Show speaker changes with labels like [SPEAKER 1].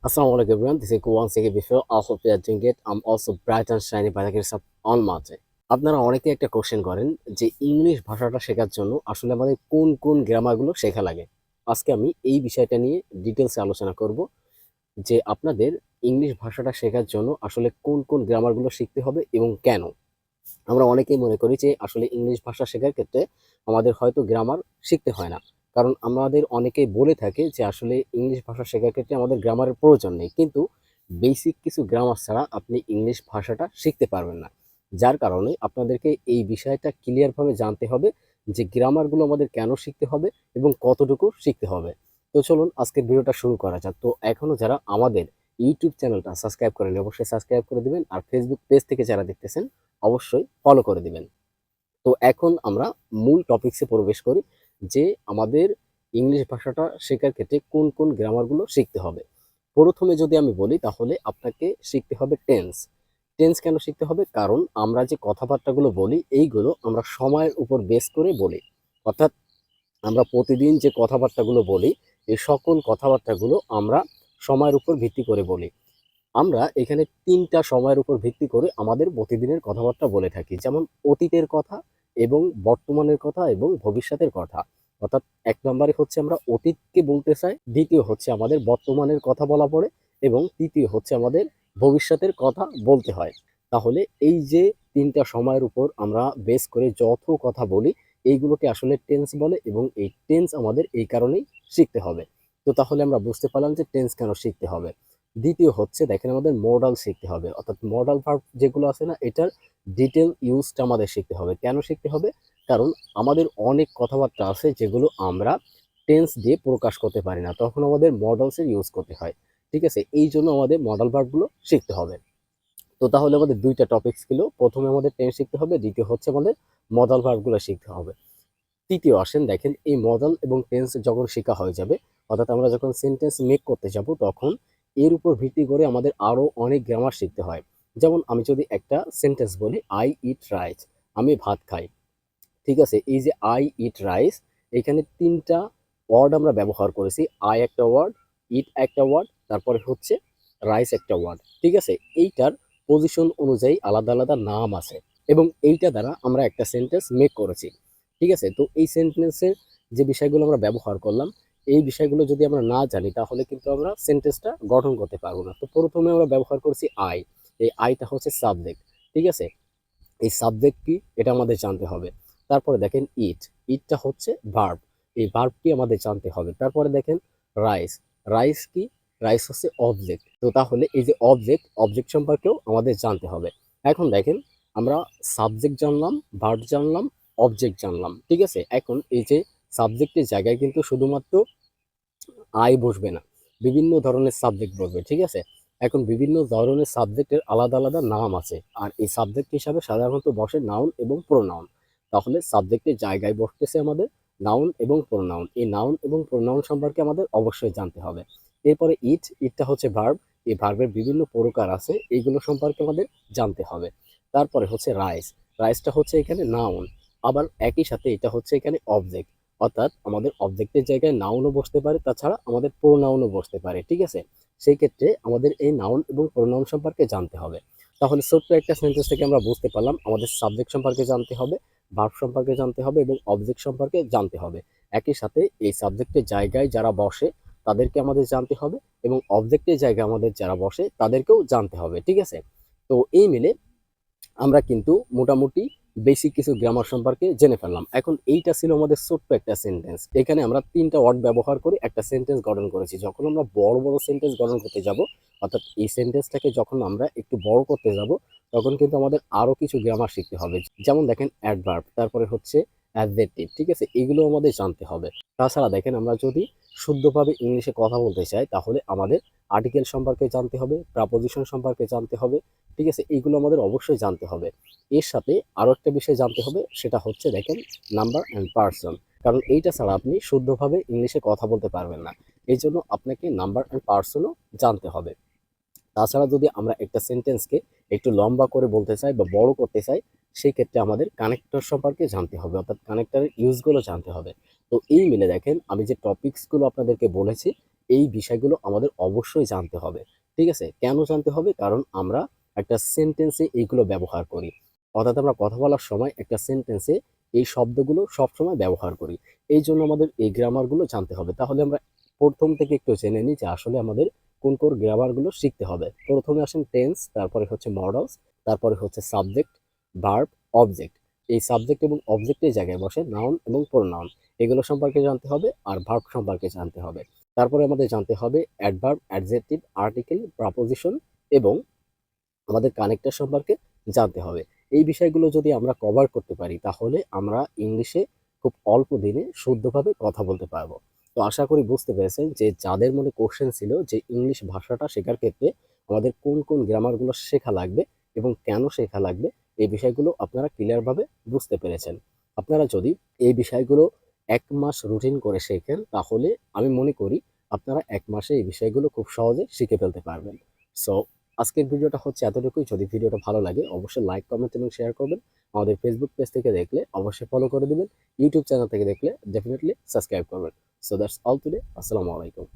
[SPEAKER 1] Assalamu alaikum everyone. This is Kuwan Sege before. I hope you are doing it. I'm also bright and shiny by the grace of Almighty. আপনারা অনেকেই একটা question করেন যে English ভাষাটা শেখার জন্য আসলে আমাদের কোন কোন গ্রামারগুলো শেখা লাগে। আজকে আমি এই বিষয়টা নিয়ে ডিটেলসে আলোচনা করব যে আপনাদের ইংলিশ ভাষাটা শেখার জন্য আসলে কোন কোন গ্রামারগুলো শিখতে হবে এবং কেন। আমরা অনেকেই মনে করি যে আসলে ইংলিশ ভাষা শেখার ক্ষেত্রে আমাদের হয়তো গ্রামার শিখতে হয় না, কারণ আমাদের অনেকেই বলে থাকে যে আসলে ইংলিশ ভাষা শেখার ক্ষেত্রে আমাদের গ্রামারের প্রয়োজন নেই, কিন্তু বেসিক কিছু গ্রামার ছাড়া আপনি ইংলিশ ভাষাটা শিখতে পারবেন না। যার কারণে আপনাদেরকে এই বিষয়টা ক্লিয়ারভাবে জানতে হবে যে গ্রামারগুলো আমাদের কেন শিখতে হবে এবং কতটুকু শিখতে হবে। তো চলুন আজকের ভিডিওটা শুরু করা যাক। তো এখনও যারা আমাদের ইউটিউব চ্যানেলটা সাবস্ক্রাইব করেন অবশ্যই সাবস্ক্রাইব করে দিবেন, আর ফেসবুক পেজ থেকে যারা দেখতেছেন অবশ্যই ফলো করে দিবেন। তো এখন আমরা মূল টপিকসে প্রবেশ করি যে আমাদের ইংলিশ ভাষাটা শেখার ক্ষেত্রে কোন কোন গ্রামারগুলো শিখতে হবে। প্রথমে যদি আমি বলি তাহলে আপনাকে শিখতে হবে টেন্স। টেন্স কেন শিখতে হবে? কারণ আমরা যে কথাবার্তাগুলো বলি এইগুলো আমরা সময়ের উপর বেস করে বলি। অর্থাৎ আমরা প্রতিদিন যে কথাবার্তাগুলো বলি এই সকল কথাবার্তাগুলো আমরা সময়ের উপর ভিত্তি করে বলি। আমরা এখানে ৩টা সময়ের উপর ভিত্তি করে আমাদের প্রতিদিনের কথাবার্তা বলে থাকি। যেমন অতীতের কথা এবং বর্তমানের কথা এবং ভবিষ্যতের কথা। অর্থাৎ ১ নম্বরে হচ্ছে আমরা অতীতকে বলতে চাই, দ্বিতীয় হচ্ছে আমাদের বর্তমানের কথা বলা পড়ে এবং তৃতীয় হচ্ছে আমাদের ভবিষ্যতের কথা বলতে হয়। তাহলে এই যে ৩টা সময়ের উপর আমরা বেস করে যত কথা বলি এইগুলোকে আসলে টেন্স বলে এবং এই টেন্স আমাদের এই কারণেই শিখতে হবে। তো তাহলে আমরা বুঝতে পারলাম যে টেন্স কেন শিখতে হবে। দ্বিতীয় হচ্ছে দেখেন আমাদের মডাল শিখতে হবে, অর্থাৎ মডাল ভার্ব যেগুলো আছে না এটার ডিটেল ইউজটা আমাদের শিখতে হবে। কেন শিখতে হবে? কারণ আমাদের অনেক কথাবার্তা আছে যেগুলো আমরা টেন্স দিয়ে প্রকাশ করতে পারি না, তখন আমাদের মডালসের ইউজ করতে হয়। ঠিক আছে, এই জন্য আমাদের মডাল ভার্বগুলো শিখতে হবে। তো তাহলে আমাদের 2টা টপিকস ছিল, প্রথমে আমাদের টেন্স শিখতে হবে, দ্বিতীয় হচ্ছে আমাদের মডাল ভার্বগুলো শিখতে হবে। তৃতীয় আসেন দেখেন এই মডাল এবং টেন্স যখন শেখা হয়ে যাবে, অর্থাৎ আমরা যখন সেন্টেন্স মেক করতে যাব তখন এর উপর ভিত্তি করে আমাদের আরও অনেক গ্রামার শিখতে হয়। যেমন আমি যদি একটা সেন্টেন্স বলি আই ইট রাইস, আমি ভাত খাই। ঠিক আছে, এই যে আই ইট রাইস এখানে 3টা ওয়ার্ড আমরা ব্যবহার করেছি। আই একটা ওয়ার্ড, ইট একটা ওয়ার্ড, তারপরে হচ্ছে রাইস একটা ওয়ার্ড। ঠিক আছে, এইটার পজিশন অনুযায়ী আলাদা আলাদা নাম আছে এবং এইটা দ্বারা আমরা একটা সেন্টেন্স মেক করেছি। ঠিক আছে, তো এই সেন্টেন্সের যে বিষয়গুলো আমরা ব্যবহার করলাম এই বিষয়গুলো যদি আমরা না জানি তাহলে কিন্তু আমরা সেন্টেন্সটা গঠন করতে পারবো না। তো প্রথমে আমরা ব্যবহার করছি আই, এই আইটা হচ্ছে সাবজেক্ট। ঠিক আছে, এই সাবজেক্ট কি এটা আমাদের জানতে হবে। তারপরে দেখেন ইট, ইটটা হচ্ছে ভার্ব, এই ভার্বটি আমাদের জানতে হবে। তারপরে দেখেন রাইস, রাইস কি? রাইস হচ্ছে অবজেক্ট। তো তাহলে এই যে অবজেক্ট, অবজেক্ট সম্পর্কেও আমাদের জানতে হবে। এখন দেখেন আমরা সাবজেক্ট জানলাম, ভার্ব জানলাম, অবজেক্ট জানলাম। ঠিক আছে, এখন এই যে সাবজেক্টের জায়গায় কিন্তু শুধুমাত্র আই বসবে না, বিভিন্ন ধরনের সাবজেক্ট বসবে। ঠিক আছে, এখন বিভিন্ন ধরনের সাবজেক্টের আলাদা আলাদা নাম আছে, আর এই সাবজেক্ট হিসাবে সাধারণত বসে নাউন এবং প্রোনাউন। তাহলে সাবজেক্টের জায়গায় বসতেছে আমাদের নাউন এবং প্রোনাউন। এই নাউন এবং প্রোনাউন সম্পর্কে আমাদের অবশ্যই জানতে হবে। এরপরে ইট, ইটটা হচ্ছে ভার্ব, এই ভার্বের বিভিন্ন প্রকার আছে, এইগুলো সম্পর্কে আমাদের জানতে হবে। তারপরে হচ্ছে রাইস, রাইসটা হচ্ছে এখানে নাউন, আবার একই সাথে এটা হচ্ছে এখানে অবজেক্ট। অর্থাৎ আমাদের অবজেক্টের জায়গায় নাউনও বসতে পারে, তাছাড়া আমাদের প্রোনাউনও বসতে পারে। ঠিক আছে, সেই ক্ষেত্রে আমাদের এই নাউন এবং প্রোনাউন সম্পর্কে জানতে হবে। তাহলে ছোট্ট একটা সেন্টেন্স থেকে আমরা বুঝতে পারলাম আমাদের সাবজেক্ট সম্পর্কে জানতে হবে, ভার্ব সম্পর্কে জানতে হবে এবং অবজেক্ট সম্পর্কে জানতে হবে। একই সাথে এই সাবজেক্টের জায়গায় যারা বসে তাদেরকে আমাদের জানতে হবে এবং অবজেক্টের জায়গায় আমাদের যারা বসে তাদেরকেও জানতে হবে। ঠিক আছে, তো এই মিলে আমরা কিন্তু মোটামুটি বেসিক কিছু গ্রামার সম্পর্কে জেনে ফেললাম। এখন এইটা ছিল আমাদের ছোট্ট একটা সেন্টেন্স, এখানে আমরা 3টা ওয়ার্ড ব্যবহার করে একটা সেন্টেন্স গঠন করেছি। যখন আমরা বড় বড় সেন্টেন্স গঠন করতে যাব, অর্থাৎ এই সেন্টেন্সটাকে যখন আমরা একটু বড় করতে যাব তখন কিন্তু আমাদের আরও কিছু গ্রামার শিখতে হবে। যেমন দেখেন অ্যাডভার্ব, তারপরে হচ্ছে অ্যাডজেক্টিভ। ঠিক আছে, এগুলো আমাদের জানতে হবে। তাছাড়া দেখেন আমরা যদি শুদ্ধভাবে ইংলিশে কথা বলতে চাই তাহলে আমাদের আর্টিকেল সম্পর্কে জানতে হবে, প্রাপোজিশন সম্পর্কে জানতে হবে। ঠিক আছে, এইগুলো আমাদের অবশ্যই জানতে হবে। এর সাথে আরও একটা বিষয় জানতে হবে, সেটা হচ্ছে দেখেন নাম্বার অ্যান্ড পার্সন। কারণ এইটা ছাড়া আপনি শুদ্ধভাবে ইংলিশে কথা বলতে পারবেন না, এই জন্য আপনাকে নাম্বার অ্যান্ড পার্সনও জানতে হবে। তাছাড়া যদি আমরা একটা সেন্টেন্সকে একটু লম্বা করে বলতে চাই বা বড় করতে চাই সেই ক্ষেত্রে আমাদের কানেক্টর সম্পর্কে জানতে হবে, অর্থাৎ কানেক্টরের ইউজগুলো জানতে হবে। তো এই মিলে দেখেন আমি যে টপিকসগুলো আপনাদেরকে বলেছি এই বিষয়গুলো আমাদের অবশ্যই জানতে হবে। ঠিক আছে? কেন জানতে হবে? কারণ আমরা একটা সেন্টেন্সে এইগুলো ব্যবহার করি। অর্থাৎ আমরা কথা বলার সময় একটা সেন্টেন্সে এই শব্দগুলো সবসময় ব্যবহার করি। এইজন্য আমাদের এই গ্রামারগুলো জানতে হবে। তাহলে আমরা ১ম থেকে একটু জেনে নিই যে আসলে আমাদের কোন গ্রামারগুলো শিখতে হবে। ১ম এ আসেন টেন্স, তারপরে হচ্ছে মডালস, তারপরে হচ্ছে সাবজেক্ট, ভার্ব, অবজেক্ট। এই সাবজেক্ট এবং অবজেক্টের জায়গায় বসে নাউন এবং প্রোনাউন। এগুলো সম্পর্কে জানতে হবে আর ভার্ব সম্পর্কে জানতে হবে। তারপরে আমাদের জানতে হবে অ্যাডভার্ব, অ্যাডজেক্টিভ, আর্টিকেল, প্রিপোজিশন এবং আমাদের কানেক্টর সম্পর্কে জানতে হবে। এই বিষয়গুলো যদি আমরা কভার করতে পারি তাহলে আমরা ইংলিশে খুব অল্প দিনে শুদ্ধভাবে কথা বলতে পারবো। তো আশা করি বুঝতে পেরেছেন যে যাদের মনে কোশ্চেন ছিল যে ইংলিশ ভাষাটা শেখার ক্ষেত্রে আমাদের কোন গ্রামারগুলো শেখা লাগবে এবং কেন শেখা লাগবে, এই বিষয়গুলো আপনারা ক্লিয়ারভাবে বুঝতে পেরেছেন। আপনারা যদি এই বিষয়গুলো ১ মাস রুটিন করে শেখেন তাহলে আমি মনে করি আপনারা ১ মাসে এই বিষয়গুলো খুব সহজে শিখে ফেলতে পারবেন। সো আজকের ভিডিওটা হচ্ছে এতটুকুই। যদি ভিডিওটা ভালো লাগে অবশ্যই লাইক, কমেন্ট এবং শেয়ার করবেন। আমাদের ফেসবুক পেজ থেকে দেখলে অবশ্যই ফলো করে দিবেন। ইউটিউব চ্যানেল থেকে দেখলে ডেফিনিটলি সাবস্ক্রাইব করবেন। So that's all today. আসসালামু আলাইকুম।